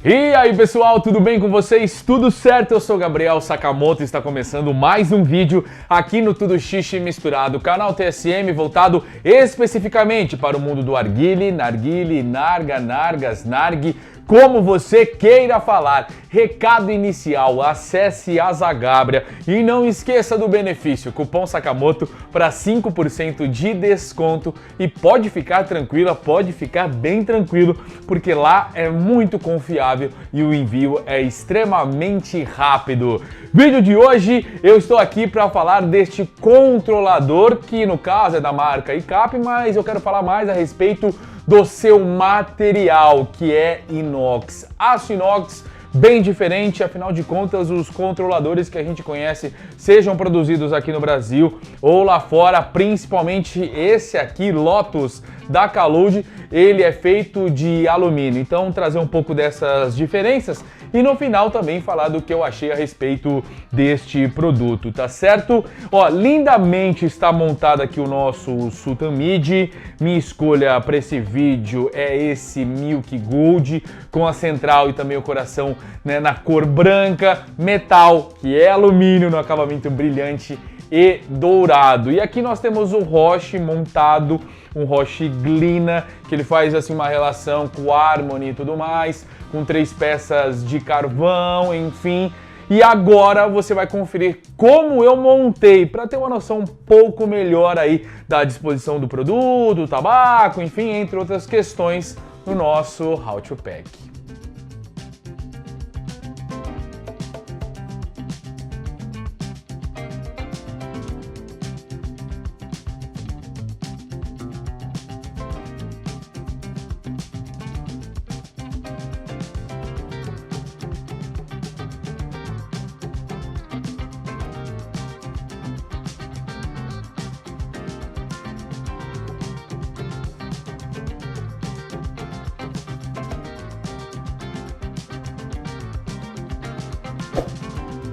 E aí pessoal, tudo bem com vocês? Tudo certo? Eu sou Gabriel Sakamoto e está começando mais um vídeo aqui no Tudo Xixi Misturado, canal TSM voltado especificamente para o mundo do arguile, narguile, narga, nargas, nargue, como você queira falar. Recado inicial, acesse a Zagabria e não esqueça do benefício, cupom Sakamoto para 5% de desconto e pode ficar tranquila, pode ficar bem tranquilo, porque lá é muito confiável e o envio é extremamente rápido. Vídeo de hoje eu estou aqui para falar deste controlador que no caso é da marca ICAP, mas eu quero falar mais a respeito do seu material, que é inox. Aço inox bem diferente, afinal de contas os controladores que a gente conhece, sejam produzidos aqui no Brasil ou lá fora, principalmente esse aqui, Lotus da Kalud, ele é feito de alumínio. Então trazer um pouco dessas diferenças e no final também falar do que eu achei a respeito deste produto, tá certo? Ó, lindamente está montado aqui o nosso Sultan Midi. Minha escolha para esse vídeo é esse Milk Gold, com a central e também o coração, né, na cor branca, metal, que é alumínio no acabamento brilhante e dourado. E aqui nós temos o Roche montado, um Roche Glina, que ele faz assim uma relação com o Harmony e tudo mais, com 3 peças de carvão, enfim. E agora você vai conferir como eu montei, para ter uma noção um pouco melhor aí da disposição do produto, do tabaco, enfim, entre outras questões no nosso How to Pack.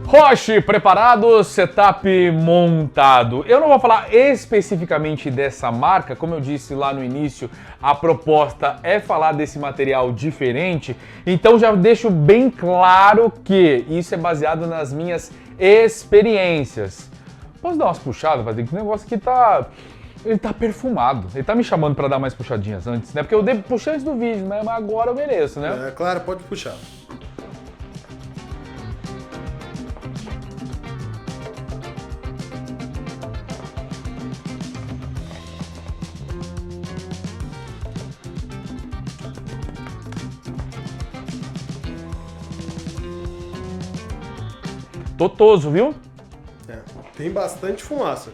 Roche preparado, setup montado. Eu não vou falar especificamente dessa marca, como eu disse lá no início, a proposta é falar desse material diferente, então já deixo bem claro que isso é baseado nas minhas experiências. Posso dar umas puxadas, Vadir? Que o negócio aqui tá... Ele tá perfumado. Ele tá me chamando pra dar mais puxadinhas antes, né? Porque eu puxei antes do vídeo, né? Mas agora eu mereço, né? É, claro, pode puxar. Totoso, viu? É, tem bastante fumaça.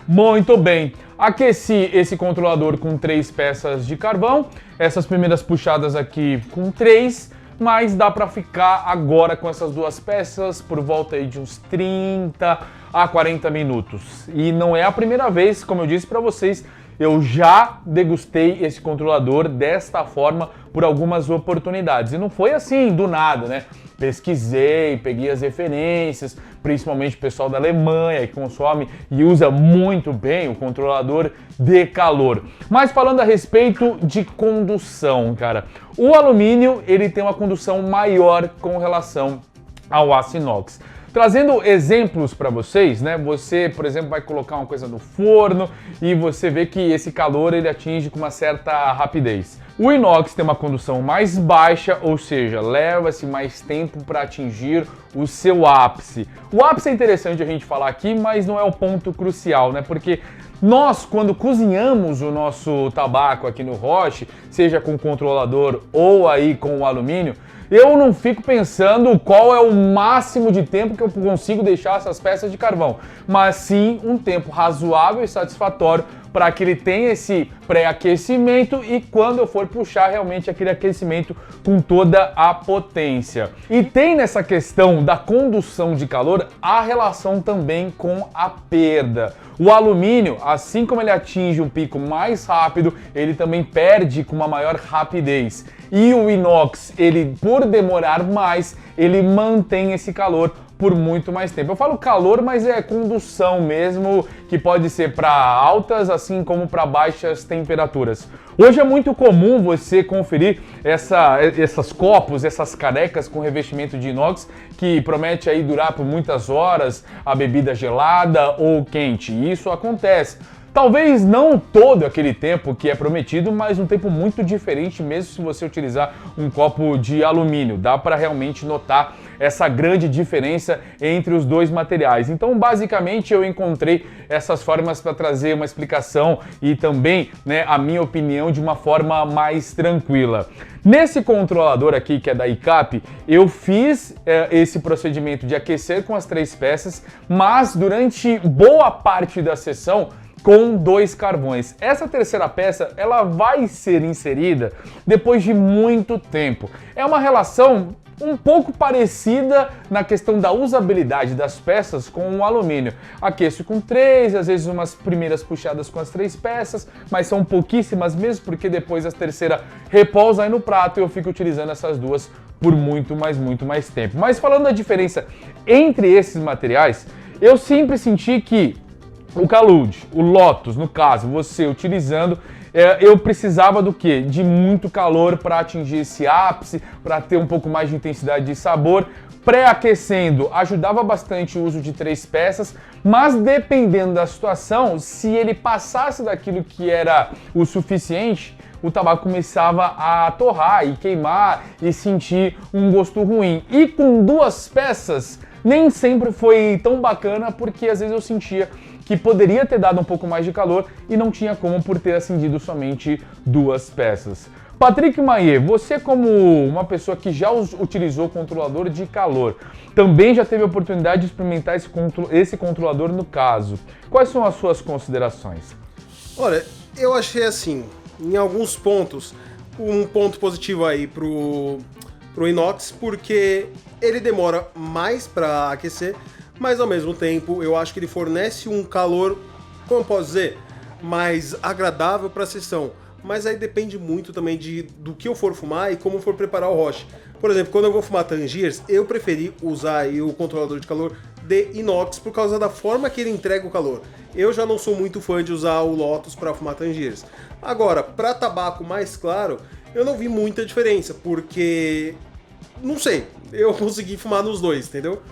Muito bem. Aqueci esse controlador com 3 peças de carvão. Essas primeiras puxadas aqui com 3, mas dá para ficar agora com essas 2 peças por volta aí de uns 30 a 40 minutos. E não é a primeira vez, como eu disse para vocês, eu já degustei esse controlador desta forma por algumas oportunidades. E não foi assim do nada, né? Pesquisei, peguei as referências, principalmente o pessoal da Alemanha que consome e usa muito bem o controlador de calor. Mas falando a respeito de condução, cara, o alumínio ele tem uma condução maior com relação ao aço inox. Trazendo exemplos para vocês, né? Você, por exemplo, vai colocar uma coisa no forno e você vê que esse calor ele atinge com uma certa rapidez. O inox tem uma condução mais baixa, ou seja, leva-se mais tempo para atingir o seu ápice. O ápice é interessante a gente falar aqui, mas não é o ponto crucial, né? Porque nós, quando cozinhamos o nosso tabaco aqui no Roche, seja com controlador ou aí com o alumínio, eu não fico pensando qual é o máximo de tempo que eu consigo deixar essas peças de carvão, mas sim um tempo razoável e satisfatório para que ele tenha esse pré-aquecimento e quando eu for puxar realmente aquele aquecimento com toda a potência. E tem nessa questão da condução de calor a relação também com a perda. O alumínio, assim como ele atinge um pico mais rápido, ele também perde com uma maior rapidez. E o inox, ele por demorar mais, ele mantém esse calor por muito mais tempo. Eu falo calor, mas é condução mesmo, que pode ser para altas assim como para baixas temperaturas. Hoje é muito comum você conferir essas copos, essas canecas com revestimento de inox que promete aí durar por muitas horas a bebida gelada ou quente. E isso acontece. Talvez não todo aquele tempo que é prometido, mas um tempo muito diferente mesmo se você utilizar um copo de alumínio. Dá para realmente notar essa grande diferença entre os dois materiais. Então, basicamente, eu encontrei essas formas para trazer uma explicação e também, né, a minha opinião de uma forma mais tranquila. Nesse controlador aqui, que é da ICAP, eu fiz esse procedimento de aquecer com as 3 peças, mas durante boa parte da sessão, com 2 carvões. Essa terceira peça, ela vai ser inserida depois de muito tempo. É uma relação um pouco parecida na questão da usabilidade das peças com o alumínio. Aqueço com 3, às vezes umas primeiras puxadas com as 3 peças, mas são pouquíssimas mesmo, porque depois a terceira repousa aí no prato e eu fico utilizando essas duas por muito mais tempo. Mas falando da diferença entre esses materiais, eu sempre senti que o Calude, o Lotus, no caso, você utilizando, eu precisava do quê? De muito calor para atingir esse ápice, para ter um pouco mais de intensidade de sabor. Pré-aquecendo ajudava bastante o uso de 3 peças, mas dependendo da situação, se ele passasse daquilo que era o suficiente, o tabaco começava a torrar e queimar e sentir um gosto ruim. E com 2 peças, nem sempre foi tão bacana, porque às vezes eu sentia que poderia ter dado um pouco mais de calor e não tinha como por ter acendido somente 2 peças. Patrick Maier, você como uma pessoa que já utilizou controlador de calor, também já teve a oportunidade de experimentar esse controlador no caso. Quais são as suas considerações? Olha, eu achei assim, em alguns pontos, um ponto positivo aí pro inox, porque ele demora mais para aquecer, mas ao mesmo tempo eu acho que ele fornece um calor, como eu posso dizer, mais agradável para a sessão. Mas aí depende muito também do que eu for fumar e como eu for preparar o roche. Por exemplo, quando eu vou fumar Tangiers, eu preferi usar aí o controlador de calor de inox por causa da forma que ele entrega o calor. Eu já não sou muito fã de usar o Lotus para fumar Tangiers. Agora, para tabaco mais claro, eu não vi muita diferença, porque, não sei, eu consegui fumar nos dois, entendeu?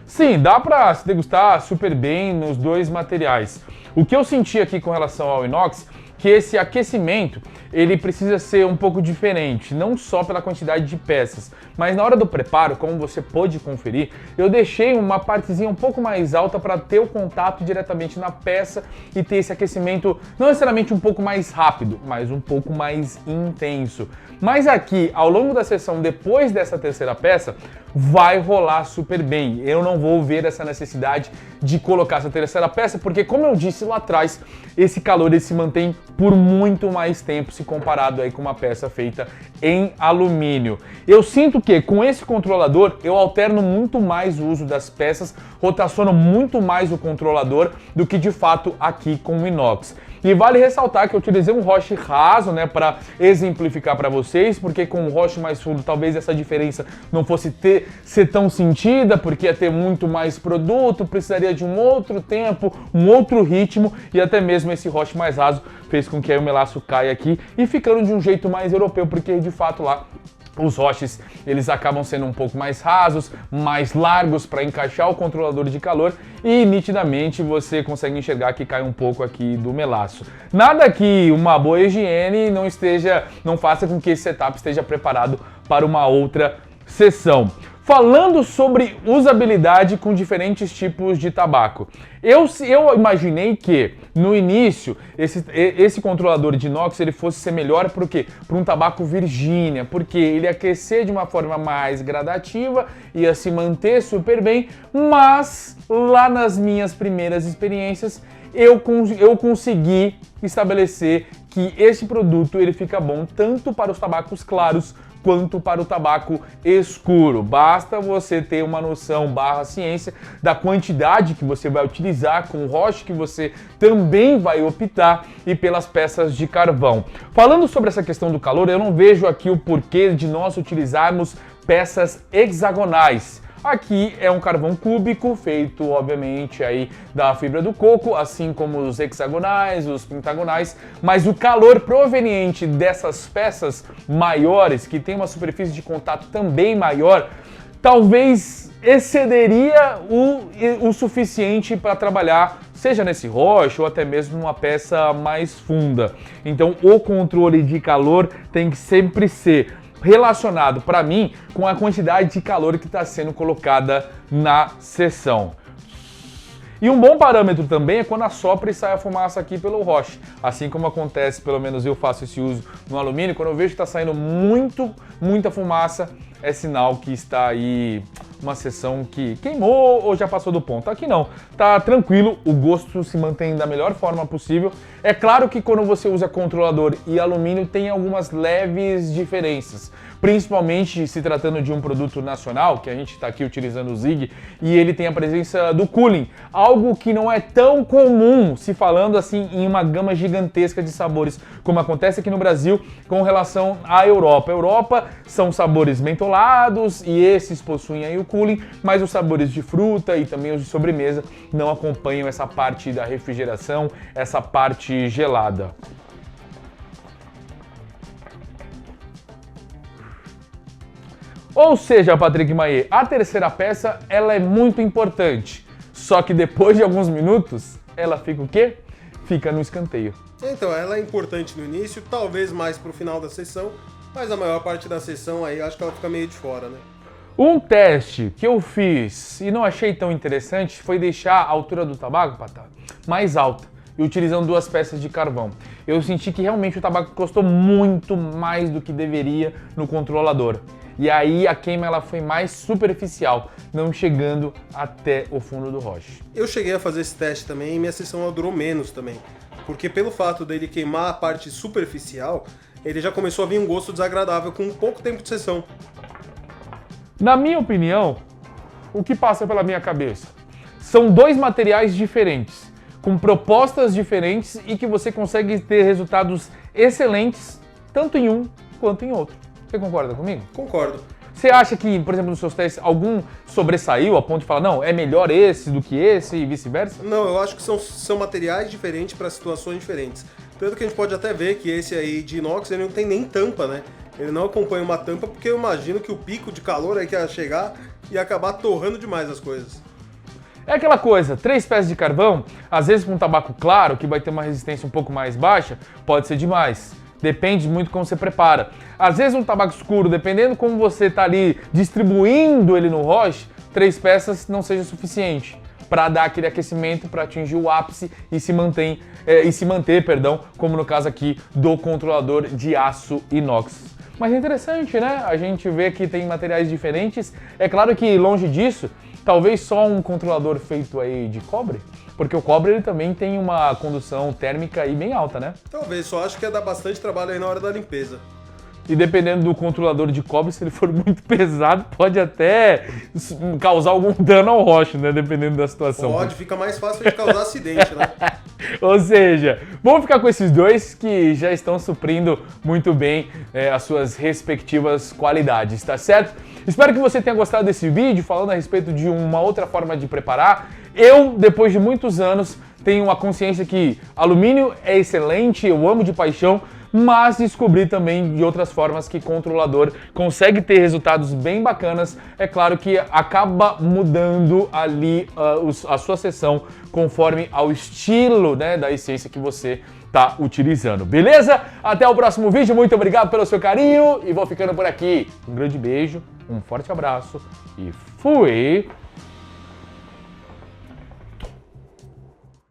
Sim, dá para se degustar super bem nos dois materiais. O que eu senti aqui com relação ao inox, que esse aquecimento ele precisa ser um pouco diferente, não só pela quantidade de peças, mas na hora do preparo, como você pôde conferir, eu deixei uma partezinha um pouco mais alta para ter o contato diretamente na peça e ter esse aquecimento não necessariamente um pouco mais rápido, mas um pouco mais intenso. Mas aqui, ao longo da sessão, depois dessa terceira peça, vai rolar super bem. Eu não vou ver essa necessidade de colocar essa terceira peça, porque como eu disse lá atrás, esse calor ele se mantém por muito mais tempo se comparado aí com uma peça feita em alumínio. Eu sinto que com esse controlador eu alterno muito mais o uso das peças, rotaciono muito mais o controlador do que de fato aqui com o inox. E vale ressaltar que eu utilizei um roche raso, né, para exemplificar para vocês, porque com um roche mais fundo talvez essa diferença não fosse ser tão sentida, porque ia ter muito mais produto, precisaria de um outro tempo, um outro ritmo, e até mesmo esse roche mais raso fez com que aí o melaço caia aqui e ficando de um jeito mais europeu, porque de fato lá os roches, eles acabam sendo um pouco mais rasos, mais largos para encaixar o controlador de calor e nitidamente você consegue enxergar que cai um pouco aqui do melaço. Nada que uma boa higiene não faça com que esse setup esteja preparado para uma outra sessão. Falando sobre usabilidade com diferentes tipos de tabaco. Eu imaginei que, no início, esse controlador de inox ele fosse ser melhor para o quê? Para um tabaco Virgínia, porque ele ia aquecer de uma forma mais gradativa, ia se manter super bem, mas lá nas minhas primeiras experiências, eu consegui estabelecer que esse produto ele fica bom tanto para os tabacos claros quanto para o tabaco escuro. Basta você ter uma noção ciência da quantidade que você vai utilizar, com o roche que você também vai optar e pelas peças de carvão. Falando sobre essa questão do calor, eu não vejo aqui o porquê de nós utilizarmos peças hexagonais. Aqui é um carvão cúbico, feito obviamente aí da fibra do coco, assim como os hexagonais, os pentagonais, mas o calor proveniente dessas peças maiores, que tem uma superfície de contato também maior, talvez excederia o suficiente para trabalhar, seja nesse roche ou até mesmo numa peça mais funda. Então o controle de calor tem que sempre ser relacionado, para mim, com a quantidade de calor que está sendo colocada na seção. E um bom parâmetro também é quando assopra e sai a fumaça aqui pelo roche. Assim como acontece, pelo menos eu faço esse uso no alumínio, quando eu vejo que está saindo muita fumaça, é sinal que está aí uma seção que queimou ou já passou do ponto. Aqui não, tá tranquilo, o gosto se mantém da melhor forma possível. É claro que quando você usa controlador e alumínio tem algumas leves diferenças, principalmente se tratando de um produto nacional, que a gente está aqui utilizando o Zig, e ele tem a presença do cooling, algo que não é tão comum se falando assim em uma gama gigantesca de sabores, como acontece aqui no Brasil com relação à Europa. A Europa são sabores mentolados e esses possuem aí o cooling, mas os sabores de fruta e também os de sobremesa não acompanham essa parte da refrigeração, essa parte gelada. Ou seja, Patrick Maé, a terceira peça ela é muito importante, só que depois de alguns minutos ela fica o quê? Fica no escanteio. Então, ela é importante no início, talvez mais pro final da sessão, mas a maior parte da sessão aí acho que ela fica meio de fora, né? Um teste que eu fiz e não achei tão interessante foi deixar a altura do tabaco, Patá, mais alta e utilizando 2 peças de carvão. Eu senti que realmente o tabaco encostou muito mais do que deveria no controlador. E aí a queima ela foi mais superficial, não chegando até o fundo do roche. Eu cheguei a fazer esse teste também e minha sessão ela durou menos também. Porque pelo fato dele queimar a parte superficial, ele já começou a vir um gosto desagradável com pouco tempo de sessão. Na minha opinião, o que passa pela minha cabeça? São 2 materiais diferentes, com propostas diferentes e que você consegue ter resultados excelentes, tanto em um quanto em outro. Você concorda comigo? Concordo. Você acha que, por exemplo, nos seus testes, algum sobressaiu a ponto de falar, não, é melhor esse do que esse e vice-versa? Não, eu acho que são materiais diferentes para situações diferentes. Tanto que a gente pode até ver que esse aí de inox ele não tem nem tampa, né? Ele não acompanha uma tampa porque eu imagino que o pico de calor aí que ia chegar ia acabar torrando demais as coisas. É aquela coisa, 3 peças de carvão, às vezes com um tabaco claro, que vai ter uma resistência um pouco mais baixa, pode ser demais. Depende muito como você prepara. Às vezes um tabaco escuro, dependendo como você está ali distribuindo ele no roche, 3 peças não seja suficiente para dar aquele aquecimento, para atingir o ápice e se manter, como no caso aqui do controlador de aço inox. Mas é interessante, né? A gente vê que tem materiais diferentes. É claro que longe disso, talvez só um controlador feito aí de cobre, porque o cobre ele também tem uma condução térmica aí bem alta, né? Talvez, só acho que ia dar bastante trabalho aí na hora da limpeza. E dependendo do controlador de cobre, se ele for muito pesado, pode até causar algum dano ao roche, né? Dependendo da situação. Pode, fica mais fácil de causar acidente, né? Ou seja, vamos ficar com esses 2 que já estão suprindo muito bem as suas respectivas qualidades, tá certo? Espero que você tenha gostado desse vídeo, falando a respeito de uma outra forma de preparar. Eu, depois de muitos anos, tenho a consciência que alumínio é excelente, eu amo de paixão, mas descobri também de outras formas que controlador consegue ter resultados bem bacanas. É claro que acaba mudando ali a sua sessão conforme ao estilo, né, da essência que você está utilizando. Beleza? Até o próximo vídeo, muito obrigado pelo seu carinho e vou ficando por aqui. Um grande beijo, um forte abraço e fui!